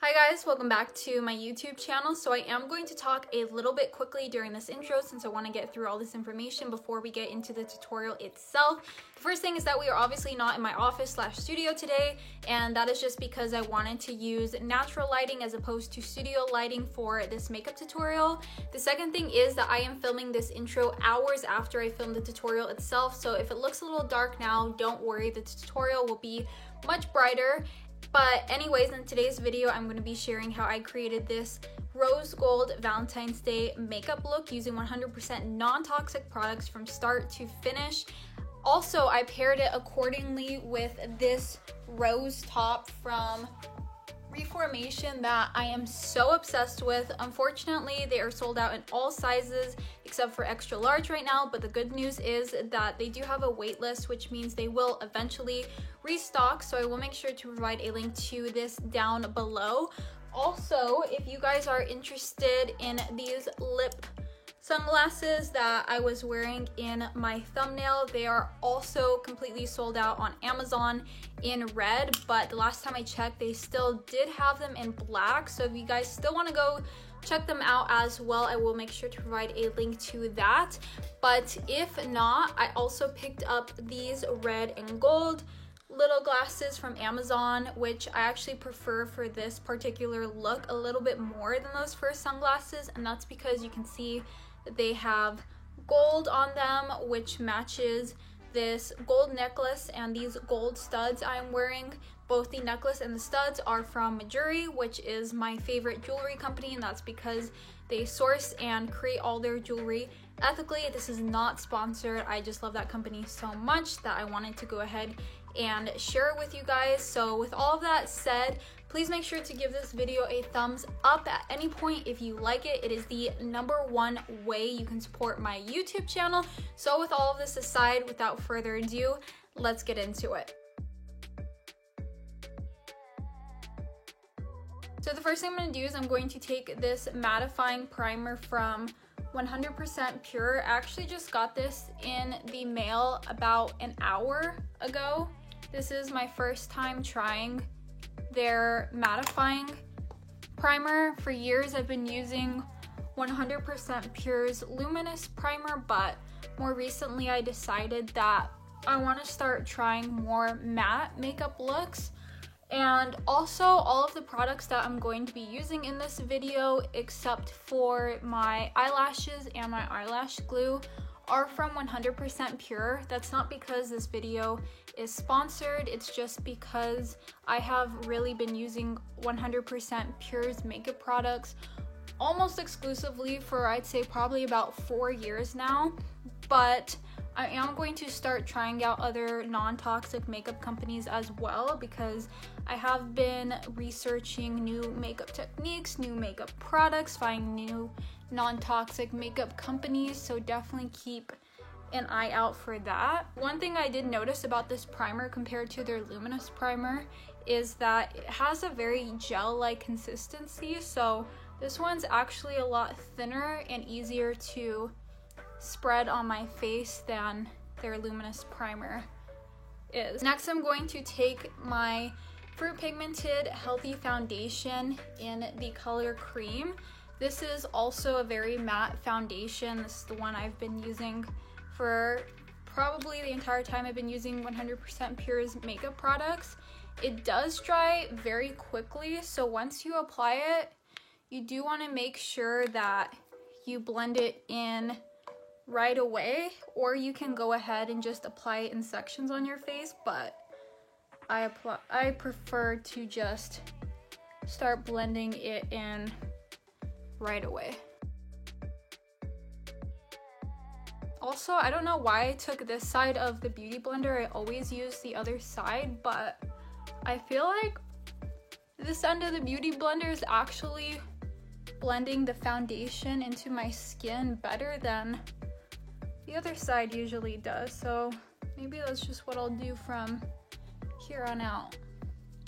Hi guys, welcome back to my YouTube channel. So I am going to talk a little bit quickly during this intro since I want to get through all this information before we get into the tutorial itself. The first thing is that we are obviously not in my office/studio today, and that is just because I wanted to use natural lighting as opposed to studio lighting for this makeup tutorial. The second thing is that I am filming this intro hours after I filmed the tutorial itself, so if it looks a little dark now, don't worry, the tutorial will be much brighter. But anyways, in today's video, I'm going to be sharing how I created this rose gold Valentine's Day makeup look using 100% non-toxic products from start to finish. Also, I paired it accordingly with this rose top from Reformation that I am so obsessed with. Unfortunately, they are sold out in all sizes except for extra large right now, but the good news is that they do have a wait list, which means they will eventually restock, so I will make sure to provide a link to this down below. Also, if you guys are interested in these lip sunglasses that I was wearing in my thumbnail, they are also completely sold out on Amazon in red, but the last time I checked they still did have them in black, so if you guys still want to go check them out as well, I will make sure to provide a link to that. But if not, I also picked up these red and gold little glasses from Amazon, which I actually prefer for this particular look a little bit more than those first sunglasses, and that's because you can see that they have gold on them, which matches this gold necklace and these gold studs I'm wearing. Both the necklace and the studs are from Mejuri, which is my favorite jewelry company, and that's because they source and create all their jewelry ethically. This is not sponsored. I just love that company so much that I wanted to go ahead and share it with you guys. So with all of that said, please make sure to give this video a thumbs up at any point if you like it. It is the #1 way you can support my YouTube channel. So with all of this aside, without further ado, let's get into it. So the first thing I'm going to do is I'm going to take this mattifying primer from 100% Pure. I actually just got this in the mail about an hour ago. This is my first time trying their mattifying primer. For years I've been using 100% Pure's Luminous primer, but more recently I decided that I want to start trying more matte makeup looks. And also, all of the products that I'm going to be using in this video, except for my eyelashes and my eyelash glue, are from 100% Pure. That's not because this video is sponsored, it's just because I have really been using 100% Pure's makeup products almost exclusively for, I'd say, probably about 4 years now. But I am going to start trying out other non-toxic makeup companies as well, because I have been researching new makeup techniques, new makeup products, finding new non-toxic makeup companies, so definitely keep an eye out for that. One thing I did notice about this primer compared to their Luminous primer is that it has a very gel-like consistency, so this one's actually a lot thinner and easier to spread on my face than their Luminous primer is. Next, I'm going to take my Fruit Pigmented Healthy Foundation in the color Cream. This is also a very matte foundation. This is the one I've been using for probably the entire time I've been using 100% Pure's makeup products. It does dry very quickly, so once you apply it, you do want to make sure that you blend it in right away, or you can go ahead and just apply it in sections on your face, but I prefer to just start blending it in right away. Also, I don't know why I took this side of the Beauty Blender. I always use the other side, but I feel like this end of the Beauty Blender is actually blending the foundation into my skin better than the other side usually does, so maybe that's just what I'll do from here on out.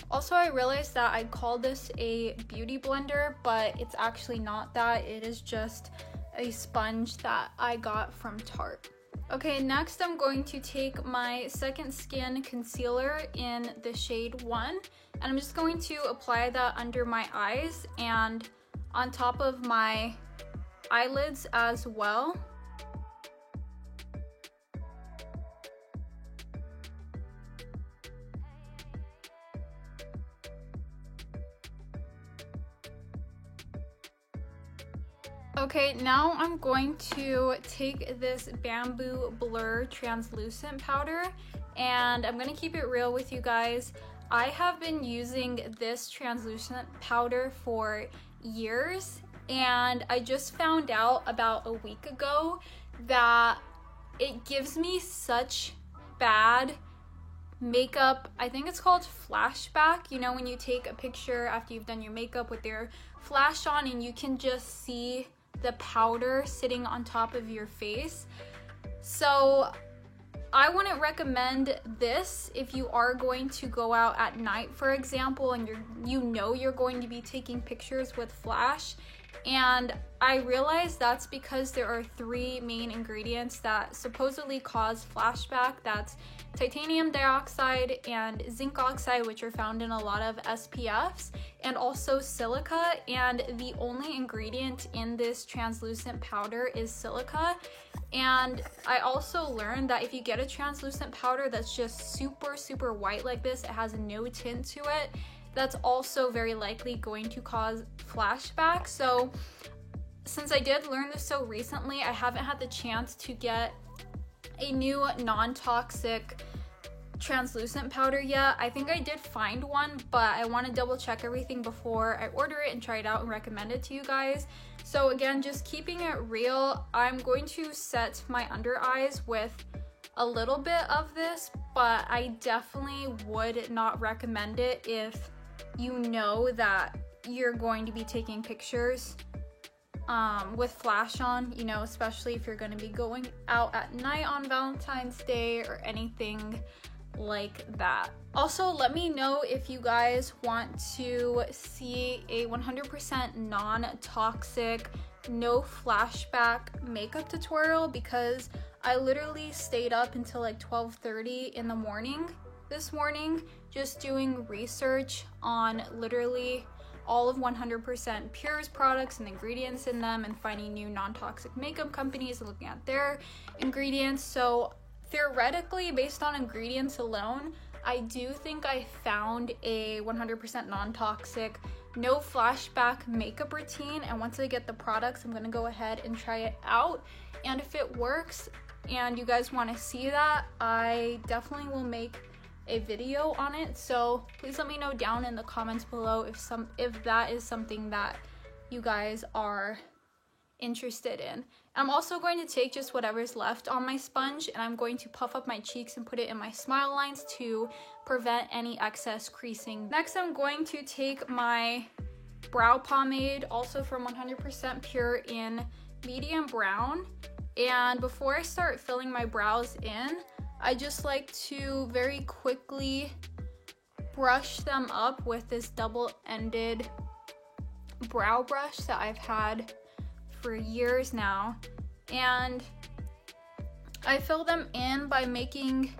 Also, I realized that I called this a beauty blender, but it's actually not that. It is just a sponge that I got from Tarte. Okay, next I'm going to take my Second Skin concealer in the shade 1, and I'm just going to apply that under my eyes and on top of my eyelids as well. Okay, now I'm going to take this Bamboo Blur translucent powder, and I'm gonna keep it real with you guys. I have been using this translucent powder for years, and I just found out about a week ago that it gives me such bad makeup. I think it's called flashback. You know, when you take a picture after you've done your makeup with your flash on and you can just see the powder sitting on top of your face. So I wouldn't recommend this if you are going to go out at night, for example, and you're going to be taking pictures with flash. And I realized that's because there are 3 main ingredients that supposedly cause flashback. That's titanium dioxide and zinc oxide, which are found in a lot of SPFs, and also silica. And the only ingredient in this translucent powder is silica. And I also learned that if you get a translucent powder that's just super white like this, it has no tint to it, that's also very likely going to cause flashback. So since I did learn this so recently, I haven't had the chance to get a new non-toxic translucent powder yet. I think I did find one, but I want to double check everything before I order it and try it out and recommend it to you guys. So again, just keeping it real, I'm going to set my under eyes with a little bit of this, but I definitely would not recommend it if you know that you're going to be taking pictures with flash on, you know, especially if you're going to be going out at night on Valentine's Day or anything like that. Also, let me know if you guys want to see a 100% non-toxic, no flashback makeup tutorial, because I literally stayed up until like 12:30 in the morning this morning just doing research on literally all of 100% Pure's products and ingredients in them, and finding new non-toxic makeup companies and looking at their ingredients. So theoretically, based on ingredients alone, I do think I found a 100% non-toxic, no flashback makeup routine. And once I get the products, I'm gonna go ahead and try it out. And if it works and you guys wanna see that, I definitely will make a video on it. So please let me know down in the comments below if that is something that you guys are interested in. I'm also going to take just whatever's left on my sponge, and I'm going to puff up my cheeks and put it in my smile lines to prevent any excess creasing. Next, I'm going to take my brow pomade, also from 100% Pure, in medium brown. And before I start filling my brows in, I just like to very quickly brush them up with this double-ended brow brush that I've had for years now. And I fill them in by making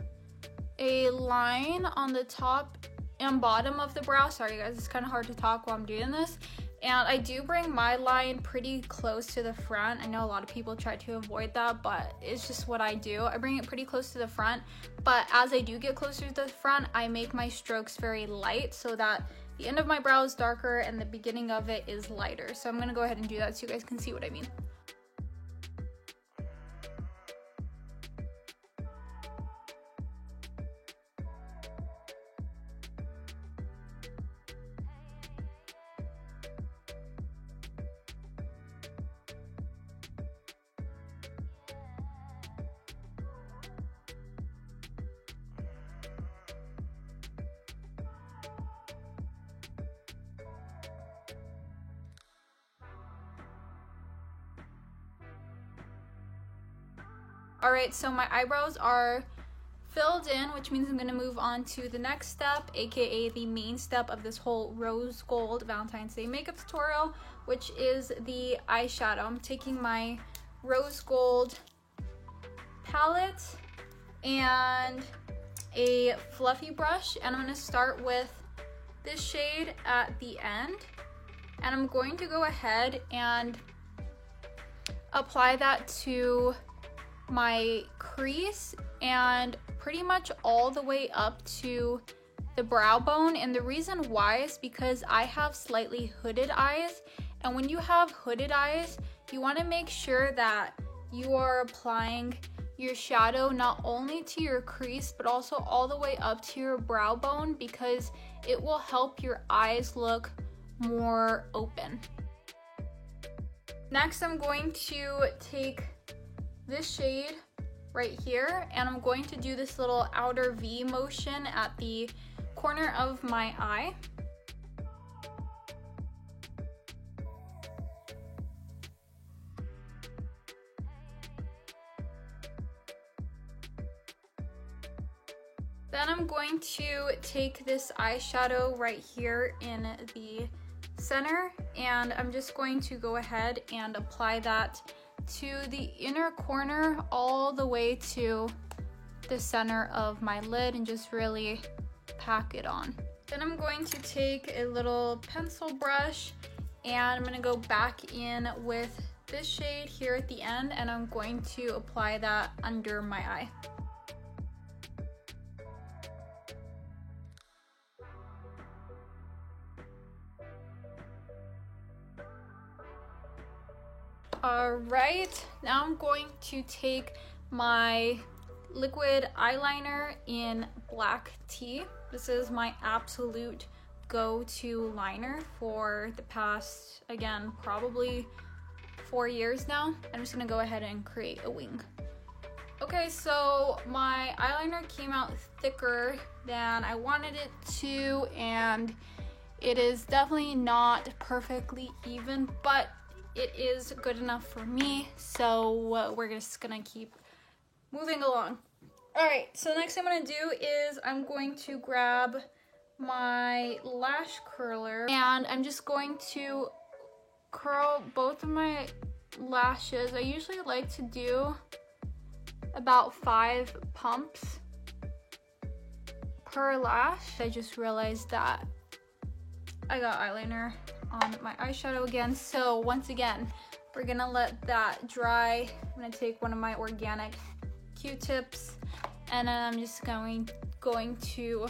a line on the top and bottom of the brow. Sorry guys, it's kind of hard to talk while I'm doing this. And I do bring my line pretty close to the front. I know a lot of people try to avoid that, but it's just what I do. I bring it pretty close to the front, but as I do get closer to the front, I make my strokes very light so that the end of my brow is darker and the beginning of it is lighter. So I'm gonna go ahead and do that so you guys can see what I mean. Alright, so my eyebrows are filled in, which means I'm going to move on to the next step, aka the main step of this whole rose gold Valentine's Day makeup tutorial, which is the eyeshadow. I'm taking my rose gold palette and a fluffy brush, and I'm gonna start with this shade at the end, and I'm going to go ahead and apply that to my crease and pretty much all the way up to the brow bone. And the reason why is because I have slightly hooded eyes, and when you have hooded eyes, you want to make sure that you are applying your shadow not only to your crease but also all the way up to your brow bone, because it will help your eyes look more open. Next, I'm going to take this shade right here, and I'm going to do this little outer V motion at the corner of my eye. Then I'm going to take this eyeshadow right here in the center, and I'm just going to go ahead and apply that to the inner corner all the way to the center of my lid and just really pack it on. Then I'm going to take a little pencil brush, and I'm going to go back in with this shade here at the end, and I'm going to apply that under my eye. Alright, now I'm going to take my liquid eyeliner in Black Tea. This is my absolute go-to liner for the past, again, probably 4 years now. I'm just gonna go ahead and create a wing. Okay, so my eyeliner came out thicker than I wanted it to, and it is definitely not perfectly even, but it is good enough for me, so we're just gonna keep moving along. Alright, so the next thing I'm gonna do is I'm going to grab my lash curler, and I'm just going to curl both of my lashes. I usually like to do about 5 pumps per lash. I just realized that I got eyeliner on my eyeshadow again, so once again we're gonna let that dry. I'm gonna take one of my organic Q-tips, and then I'm just going to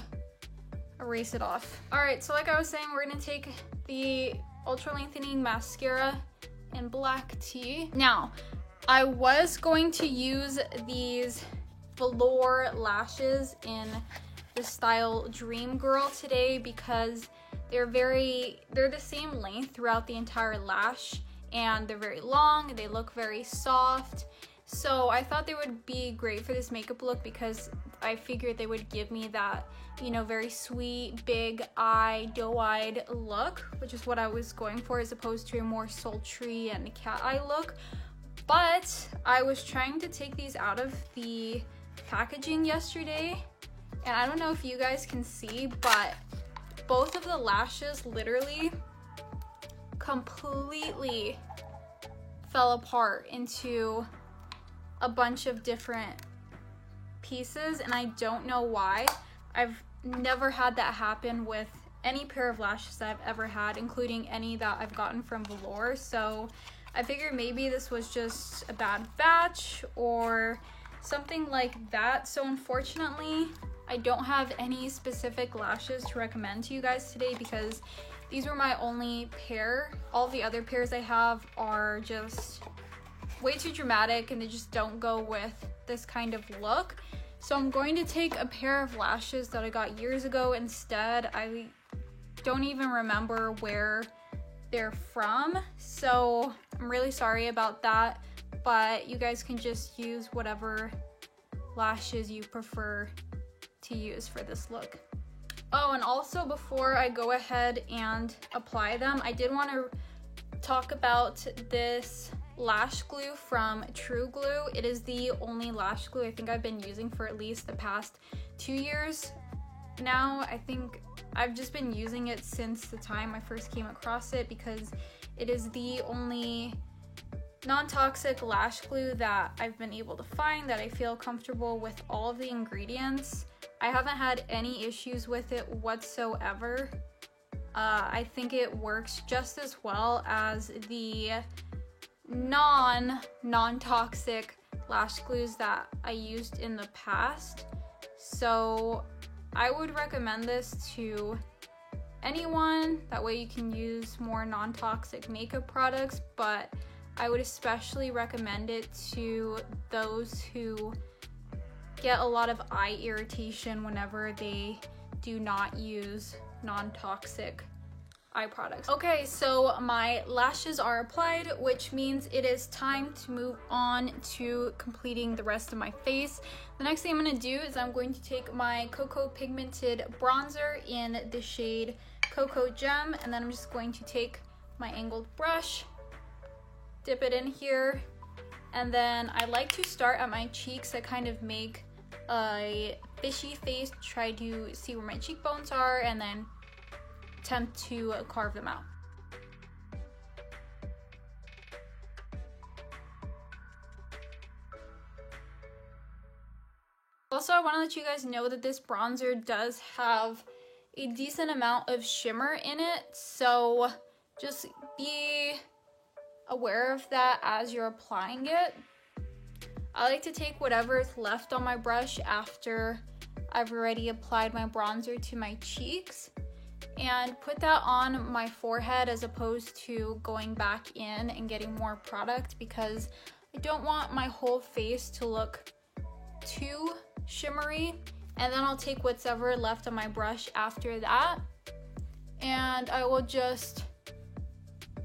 erase it off. Alright, so like I was saying, we're gonna take the ultra lengthening mascara in Black Tea. Now, I was going to use these velour lashes in the style Dream Girl today because they're the same length throughout the entire lash, and they're very long, they look very soft. So I thought they would be great for this makeup look because I figured they would give me that, you know, very sweet, big eye, doe-eyed look, which is what I was going for, as opposed to a more sultry and cat eye look. But I was trying to take these out of the packaging yesterday, and I don't know if you guys can see, but both of the lashes literally completely fell apart into a bunch of different pieces, and I don't know why. I've never had that happen with any pair of lashes that I've ever had, including any that I've gotten from Velour. So I figured maybe this was just a bad batch or something like that. So unfortunately, I don't have any specific lashes to recommend to you guys today because these were my only pair. All the other pairs I have are just way too dramatic and they just don't go with this kind of look. So I'm going to take a pair of lashes that I got years ago instead. I don't even remember where they're from, so I'm really sorry about that, but you guys can just use whatever lashes you prefer to use for this look. Oh, and also before I go ahead and apply them, I did want to talk about this lash glue from True Glue. It is the only lash glue I think I've been using for at least the past 2 years now. I think I've just been using it since the time I first came across it because it is the only non-toxic lash glue that I've been able to find that I feel comfortable with all of the ingredients. I haven't had any issues with it whatsoever. I think it works just as well as the non-toxic lash glues that I used in the past. So I would recommend this to anyone. That way you can use more non-toxic makeup products, but I would especially recommend it to those who get a lot of eye irritation whenever they do not use non-toxic eye products. Okay, so my lashes are applied, which means it is time to move on to completing the rest of my face. The next thing I'm going to do is I'm going to take my Cocoa Pigmented Bronzer in the shade Cocoa Gem, and then I'm just going to take my angled brush, dip it in here, and then I like to start at my cheeks. I kind of make a fishy face, try to see where my cheekbones are, and then attempt to carve them out. Also, I want to let you guys know that this bronzer does have a decent amount of shimmer in it, so just be aware of that as you're applying it. I like to take whatever is left on my brush after I've already applied my bronzer to my cheeks and put that on my forehead as opposed to going back in and getting more product, because I don't want my whole face to look too shimmery. And then I'll take whatever left on my brush after that, and I will just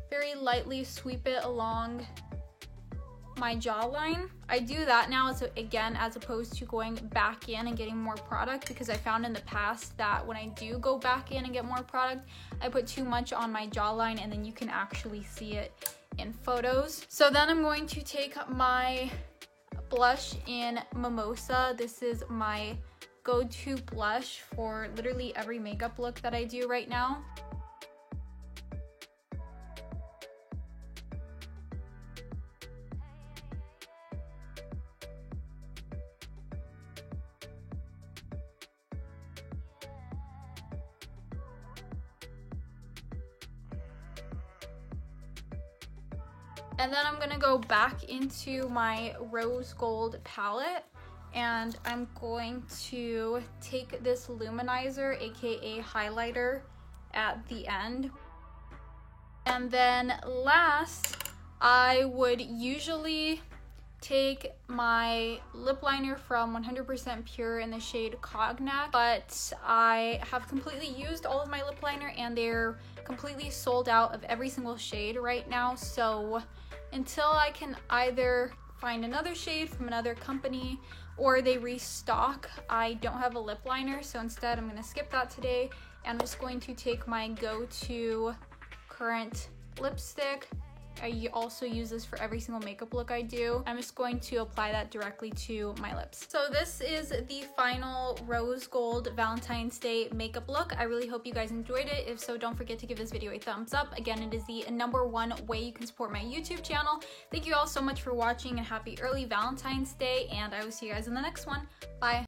very lightly sweep it along my jawline. I do that now as opposed to going back in and getting more product, because I found in the past that when I do go back in and get more product, I put too much on my jawline and then you can actually see it in photos. So then I'm going to take my blush in Mimosa. This is my go-to blush for literally every makeup look that I do right now. And then I'm gonna go back into my rose gold palette, and I'm going to take this luminizer, aka highlighter, at the end. And then last, I would usually take my lip liner from 100% Pure in the shade Cognac, but I have completely used all of my lip liner and they're completely sold out of every single shade right now. So until I can either find another shade from another company or they restock, I don't have a lip liner. So instead I'm gonna skip that today, and I'm just going to take my go-to current lipstick. I also use this for every single makeup look I do. I'm just going to apply that directly to my lips. So this is the final rose gold Valentine's Day makeup look. I really hope you guys enjoyed it. If so, don't forget to give this video a thumbs up. Again, it is the #1 way you can support my YouTube channel. Thank you all so much for watching, and happy early Valentine's Day, and I will see you guys in the next one. Bye.